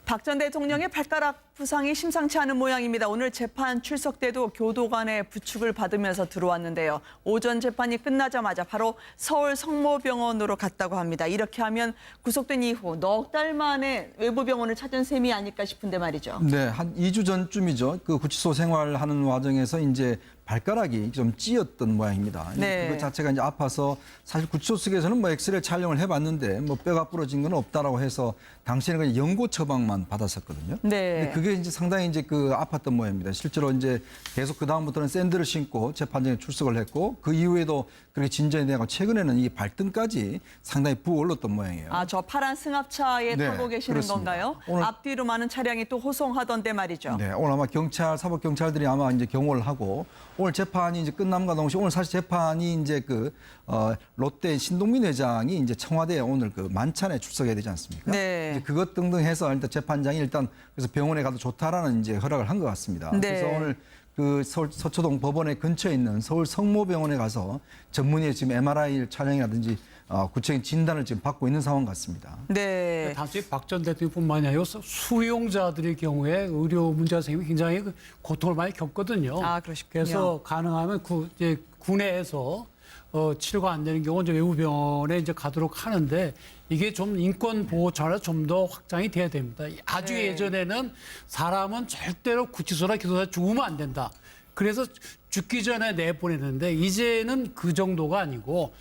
박 전 대통령의 발가락 부상이 심상치 않은 모양입니다. 오늘 재판 출석 때도 교도관의 부축을 받으면서 들어왔는데요. 오전 재판이 끝나자마자 바로 서울 성모병원으로 갔다고 합니다. 이렇게 하면 구속된 이후 넉 달 만에 외부 병원을 찾은 셈이 아닐까 싶은데 말이죠. 네, 한 2주 전쯤이죠. 그 구치소 생활하는 과정에서 이제 발가락이 좀 찧었던 모양입니다. 네. 그것 자체가 이제 아파서 사실 구치소 측에서는 뭐 엑스레이 촬영을 해봤는데 뭐 뼈가 부러진 건 없다라고 해서 당시에는 그냥 연고 처방만 받았었거든요. 네. 근데 그게 이제 상당히 이제 그 아팠던 모양입니다. 실제로 이제 계속 그 다음부터는 샌들을 신고 재판장에 출석을 했고 그 이후에도 그렇게 진전이 되고 최근에는 이 발등까지 상당히 부어올랐던 모양이에요. 아, 저 파란 승합차에 네, 타고 계시는 그렇습니다. 건가요? 오늘- 앞뒤로 많은 차량이 또 호송하던데 말이죠. 네, 오늘 아마 사법 경찰들이 아마 이제 경호를 하고 오늘 재판이 이제 끝남과 동시에 오늘 사실 재판이 이제 롯데 신동민 회장이 이제 청와대에 오늘 그 만찬에 출석해야 되지 않습니까? 네. 이제 그것 등등 해서 일단 재판장이 일단 그래서 병원에 가도 좋다라는 이제 허락을 한 것 같습니다. 네. 그래서 오늘 그 서울 서초동 법원의 근처에 있는 서울 성모병원에 가서 전문의의 지금 MRI 촬영이라든지 구체적인 진단을 지금 받고 있는 상황 같습니다. 네. 단지 박 전 대통령뿐만이 아니라 수용자들의 경우에 의료 문제가 생기면 굉장히 고통을 많이 겪거든요. 아, 그러시군요. 그래서 가능하면 이제 군내에서 치료가 안 되는 경우는 이제 외부 병원에 이제 가도록 하는데 이게 좀 인권 보호 차원에서 좀 더 확장이 돼야 됩니다. 아주 네. 예전에는 사람은 절대로 구치소나 기소사 죽으면 안 된다. 그래서 죽기 전에 내보내는데 이제는 그 정도가 아니고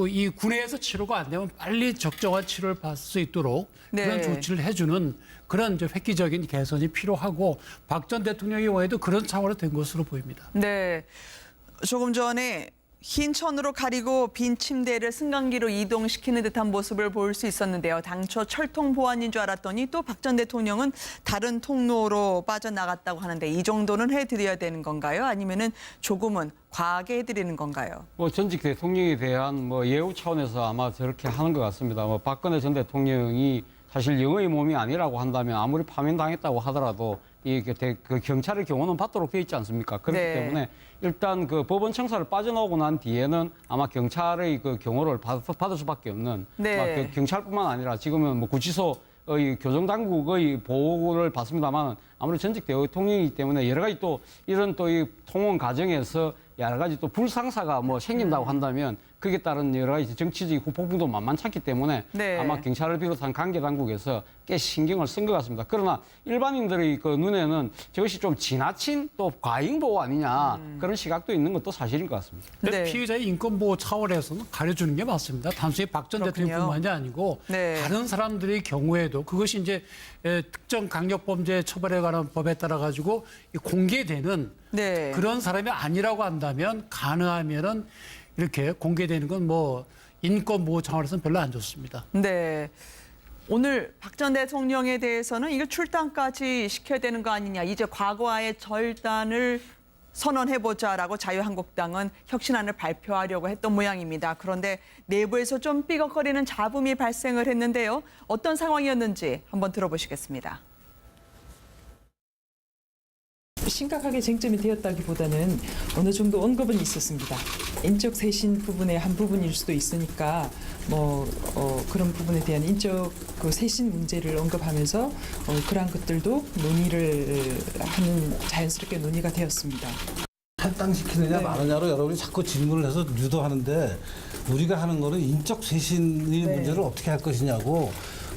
이 군에서 치료가 안 되면 빨리 적정한 치료를 받을 수 있도록 네. 그런 조치를 해주는 그런 이제 획기적인 개선이 필요하고 박 전 대통령의 경우에도 그런 차원으로 된 것으로 보입니다. 네. 조금 전에 흰 천으로 가리고 빈 침대를 승강기로 이동시키는 듯한 모습을 볼 수 있었는데요. 당초 철통 보안인 줄 알았더니 또 박 전 대통령은 다른 통로로 빠져나갔다고 하는데 이 정도는 해드려야 되는 건가요? 아니면은 조금은 과하게 해드리는 건가요? 뭐 전직 대통령에 대한 뭐 예우 차원에서 아마 저렇게 하는 것 같습니다. 뭐 박근혜 전 대통령이 사실 영의 몸이 아니라고 한다면 아무리 파면당했다고 하더라도 그 경찰의 경호는 받도록 돼 있지 않습니까? 그렇기 네. 때문에 일단 그 법원 청사를 빠져나오고 난 뒤에는 아마 경찰의 그 경호를 받을 수밖에 없는 네. 그 경찰뿐만 아니라 지금은 뭐 구치소의 교정당국의 보호를 받습니다만 아무리 전직 대통령이기 때문에 여러 가지 또 이런 또 이 통원 과정에서 여러 가지 또 불상사가 뭐 생긴다고 한다면 그에 따른 여러 가지 정치적인 후폭풍도 만만찮기 때문에 네. 아마 경찰을 비롯한 관계 당국에서 꽤 신경을 쓴 것 같습니다. 그러나 일반인들의 그 눈에는 저것이 좀 지나친 또 과잉 보호 아니냐 그런 시각도 있는 것도 사실인 것 같습니다. 네. 피의자의 인권보호 차원에서는 가려주는 게 맞습니다. 단순히 박 전 그렇군요. 대통령뿐만이 아니고 네. 다른 사람들의 경우에도 그것이 이제 특정 강력범죄 처벌에 관한 법에 따라 가지고 공개되는 네. 그런 사람이 아니라고 한다면 가능하면은 이렇게 공개되는 건 뭐 인권보호 차원에서는 별로 안 좋습니다. 네. 오늘 박 전 대통령에 대해서는 이거 출당까지 시켜야 되는 거 아니냐. 이제 과거와의 절단을 선언해보자라고 자유한국당은 혁신안을 발표하려고 했던 모양입니다. 그런데 내부에서 좀 삐걱거리는 잡음이 발생을 했는데요. 어떤 상황이었는지 한번 들어보시겠습니다. 심각하게 쟁점이 되었다기보다는 어느 정도 언급은 있었습니다. 인적 쇄신 부분의 한 부분일 수도 있으니까 그런 부분에 대한 인적 그 쇄신 문제를 언급하면서 그러한 것들도 논의를 하는 자연스럽게 논의가 되었습니다. 할당시키느냐 네. 마느냐로 여러분이 자꾸 질문을 해서 유도하는데 우리가 하는 거는 인적 쇄신의 네. 문제를 어떻게 할 것이냐고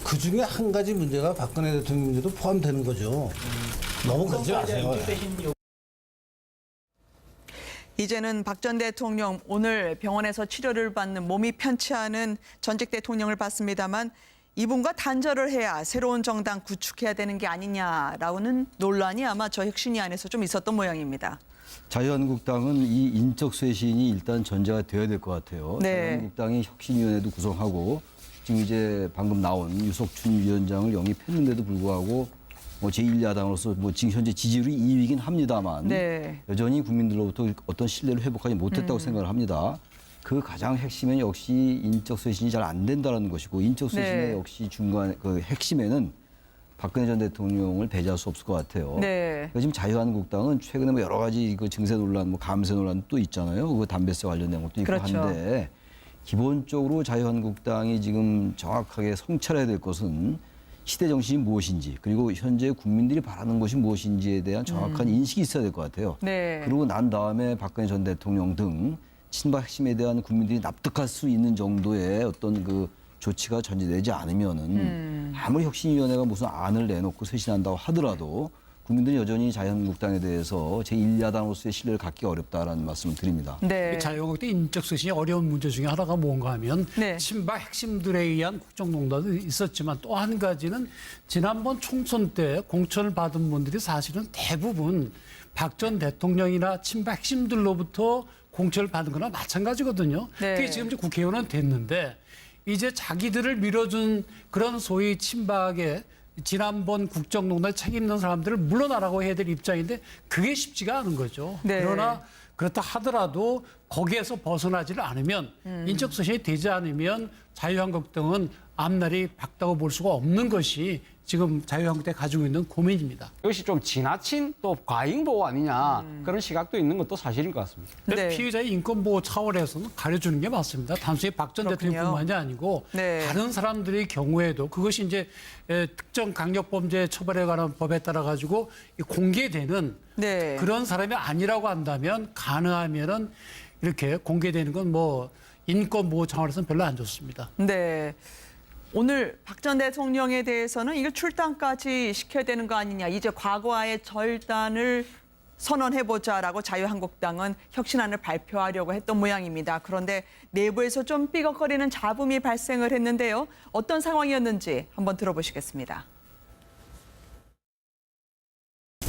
그중에 한 가지 문제가 박근혜 대통령 문제도 포함되는 거죠. 너무 그러지 마세요. 이제는 박 전 대통령 오늘 병원에서 치료를 받는 몸이 편치 않은 전직 대통령을 봤습니다만 이분과 단절을 해야 새로운 정당 구축해야 되는 게 아니냐라는 논란이 아마 저 혁신위 안에서 좀 있었던 모양입니다. 자유한국당은 이 인적 쇄신이 일단 전제가 되어야 될 것 같아요. 네. 자유한국당이 혁신위원회도 구성하고 지금 이제 방금 나온 유석춘 위원장을 영입했는데도 불구하고 뭐 제1야당으로서 뭐 지금 현재 지지율이 2위이긴 합니다만 네. 여전히 국민들로부터 어떤 신뢰를 회복하지 못했다고 생각을 합니다. 그 가장 핵심은 역시 인적 쇄신이 잘 안 된다는 것이고 인적 쇄신의 네. 역시 중간 그 핵심에는 박근혜 전 대통령을 배제할 수 없을 것 같아요. 네. 지금 자유한국당은 최근에 뭐 여러 가지 그 증세 논란, 뭐 감세 논란도 있잖아요. 그 담배세 관련된 것도 있고 그렇죠. 한데 기본적으로 자유한국당이 지금 정확하게 성찰해야 될 것은 시대 정신이 무엇인지 그리고 현재 국민들이 바라는 것이 무엇인지에 대한 정확한 인식이 있어야 될 것 같아요. 네. 그러고 난 다음에 박근혜 전 대통령 등 친박 핵심에 대한 국민들이 납득할 수 있는 정도의 어떤 그 조치가 전제되지 않으면은 아무리 혁신위원회가 무슨 안을 내놓고 쇄신한다고 하더라도 국민들이 여전히 자유한국당에 대해서 제1야당으로서의 신뢰를 갖기 어렵다라는 말씀을 드립니다. 네. 자유한국당 인적 쇄신이 어려운 문제 중에 하나가 뭔가 하면 네. 친박 핵심들에 의한 국정농단도 있었지만 또 한 가지는 지난번 총선 때 공천을 받은 분들이 사실은 대부분 박 전 대통령이나 친박 핵심들로부터 공천을 받은 거나 마찬가지거든요. 네. 그게 지금 이제 국회의원은 됐는데 이제 자기들을 밀어준 그런 소위 친박의 지난번 국정농단 책임있는 사람들을 물러나라고 해야 될 입장인데 그게 쉽지가 않은 거죠. 네. 그러나 그렇다 하더라도 거기에서 벗어나지를 않으면 인적 쇄신이 되지 않으면 자유한국당은 앞날이 밝다고 볼 수가 없는 것이 지금 자유한국당이 가지고 있는 고민입니다. 이것이 좀 지나친 또 과잉 보호 아니냐 그런 시각도 있는 것도 사실인 것 같습니다. 그래서 네. 피의자의 인권보호 차원에서는 가려주는 게 맞습니다. 단순히 박 전 그렇군요. 대통령뿐만이 아니고 네. 다른 사람들의 경우에도 그것이 이제 특정 강력범죄 처벌에 관한 법에 따라 가지고 공개되는 네. 그런 사람이 아니라고 한다면 가능하면은 이렇게 공개되는 건 뭐 인권보호 차원에서는 별로 안 좋습니다. 네. 오늘 박 전 대통령에 대해서는 이거 출당까지 시켜야 되는 거 아니냐. 이제 과거와의 절단을 선언해보자라고 자유한국당은 혁신안을 발표하려고 했던 모양입니다. 그런데 내부에서 좀 삐걱거리는 잡음이 발생을 했는데요. 어떤 상황이었는지 한번 들어보시겠습니다.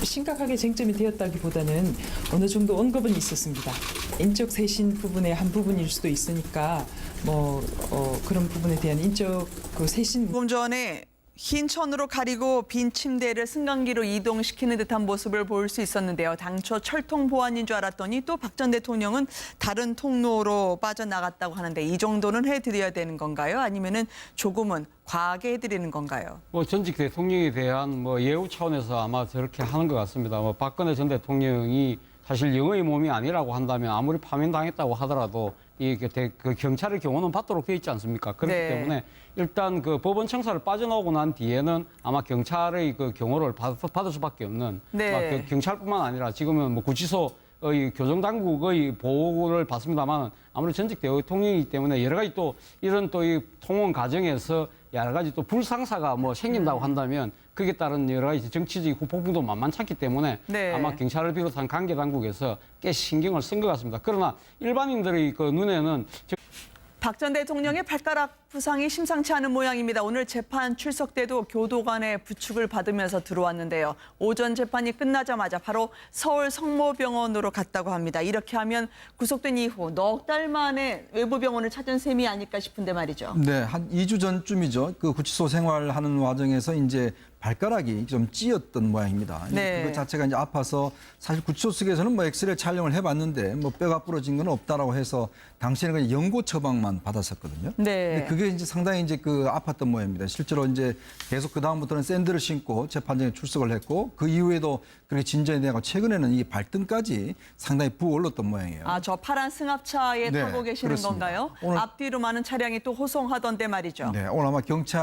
심각하게 쟁점이 되었다기보다는 어느 정도 언급은 있었습니다. 인적 쇄신 부분의 한 부분일 수도 있으니까 그런 부분에 대한 인적 쇄신 조금 전에 흰 천으로 가리고 빈 침대를 승강기로 이동시키는 듯한 모습을 볼 수 있었는데요. 당초 철통 보안인 줄 알았더니 또 박 전 대통령은 다른 통로로 빠져나갔다고 하는데 이 정도는 해드려야 되는 건가요? 아니면은 조금은 과하게 해드리는 건가요? 뭐 전직 대통령에 대한 뭐 예우 차원에서 아마 저렇게 하는 것 같습니다. 뭐 박근혜 전 대통령이 사실 영의 몸이 아니라고 한다면 아무리 파면당했다고 하더라도 그 경찰의 경호는 받도록 돼 있지 않습니까? 그렇기 네. 때문에 일단 그 법원 청사를 빠져나오고 난 뒤에는 아마 경찰의 그 경호를 받을 수밖에 없는 네. 경찰뿐만 아니라 지금은 뭐 구치소의 교정당국의 보호를 받습니다만 아무리 전직 대통령이기 때문에 여러 가지 또 이런 또 이 통원 과정에서 여러 가지 또 불상사가 뭐 생긴다고 한다면 그에 따른 여러 가지 정치적인 후폭풍도 만만찮기 때문에 네. 아마 경찰을 비롯한 관계 당국에서 꽤 신경을 쓴 것 같습니다. 그러나 일반인들의 그 눈에는 박 전 대통령의 발가락 부상이 심상치 않은 모양입니다. 오늘 재판 출석 때도 교도관의 부축을 받으면서 들어왔는데요. 오전 재판이 끝나자마자 바로 서울 성모병원으로 갔다고 합니다. 이렇게 하면 구속된 이후 넉 달 만에 외부 병원을 찾은 셈이 아닐까 싶은데 말이죠. 네, 한 2주 전쯤이죠. 그 구치소 생활하는 와중에서 이제 발가락이 좀 찧었던 모양입니다. 네. 그것 자체가 이제 아파서 사실 구치소 측에서는 뭐 엑스레이 촬영을 해봤는데 뭐 뼈가 부러진 건 없다라고 해서 당시에는 그냥 연고 처방만 받았었거든요. 네. 근데 그게 이제 상당히 이제 그 아팠던 모양입니다. 실제로 이제 계속 그 다음부터는 샌들을 신고 재판장에 출석을 했고 그 이후에도 그렇게 진전이 되고 최근에는 이 발등까지 상당히 부어올랐던 모양이에요. 아, 저 파란 승합차에 네, 타고 계시는 그렇습니다. 건가요? 오늘- 앞뒤로 많은 차량이 또 호송하던데 말이죠. 네, 오늘 아마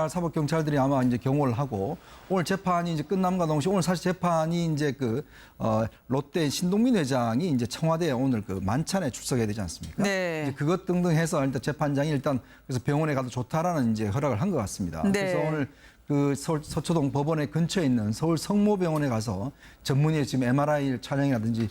사법 경찰들이 아마 이제 경호를 하고 오늘 재판이 이제 끝남과 동시에 오늘 사실 재판이 이제 롯데 신동민 회장이 이제 청와대에 오늘 그 만찬에 출석해야 되지 않습니까? 네. 이제 그것 등등 해서 일단 재판장이 일단 그래서 병원에 가도 좋다라는 이제 허락을 한 것 같습니다. 네. 그래서 오늘 그 서울 서초동 법원의 근처에 있는 서울 성모병원에 가서 전문의의 지금 MRI 촬영이라든지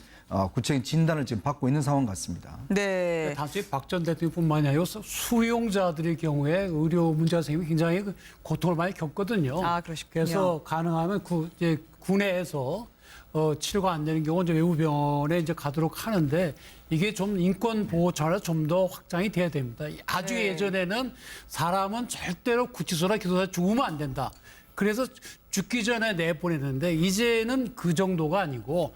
구체적인 진단을 지금 받고 있는 상황 같습니다. 네. 단순히 박 전 대통령뿐만이 아니고 수용자들의 경우에 의료 문제가 생기면 굉장히 그 고통을 많이 겪거든요. 아, 그러시군요. 그래서 가능하면 이제 군내에서 치료가 안 되는 경우 이제 외부 병원에 이제 가도록 하는데 이게 좀 인권 보호 차원에서 좀 더 확장이 돼야 됩니다. 아주 네. 예전에는 사람은 절대로 구치소나 기소소에 죽으면 안 된다. 그래서 죽기 전에 내보내는데 이제는 그 정도가 아니고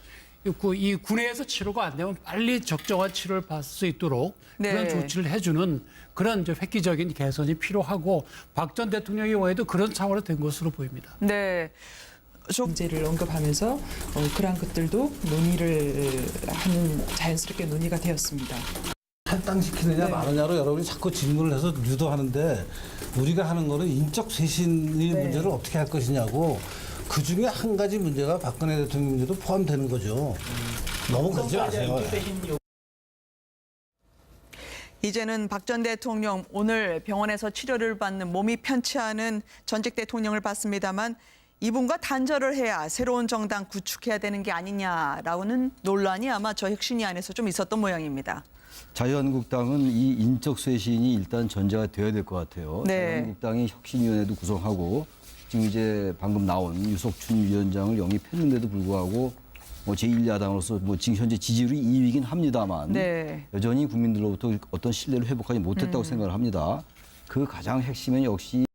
이 군에서 치료가 안 되면 빨리 적정한 치료를 받을 수 있도록 네. 그런 조치를 해주는 그런 이제 획기적인 개선이 필요하고 박 전 대통령의 경우에도 그런 차원으로 된 것으로 보입니다. 네. 문제를 언급하면서 그러한 것들도 논의를 하는 자연스럽게 논의가 되었습니다. 할당시키느냐 네. 마느냐로 여러분이 자꾸 질문을 해서 유도하는데 우리가 하는 거는 인적 쇄신의 네. 문제를 어떻게 할 것이냐고 그 중에 한 가지 문제가 박근혜 대통령 문제도 포함되는 거죠. 너무 그러지 마세요. 이제는 박 전 대통령 오늘 병원에서 치료를 받는 몸이 편치 않은 전직 대통령을 봤습니다만 이분과 단절을 해야 새로운 정당 구축해야 되는 게 아니냐라는 논란이 아마 저 혁신위 안에서 좀 있었던 모양입니다. 자유한국당은 이 인적 쇄신이 일단 전제가 되어야 될 것 같아요. 네. 자유한국당이 혁신위원회도 구성하고 지금 이제 방금 나온 유석춘 위원장을 영입했는데도 불구하고 뭐 제1야당으로서 뭐 지금 현재 지지율이 2위이긴 합니다만 네. 여전히 국민들로부터 어떤 신뢰를 회복하지 못했다고 생각을 합니다. 그 가장 핵심은 역시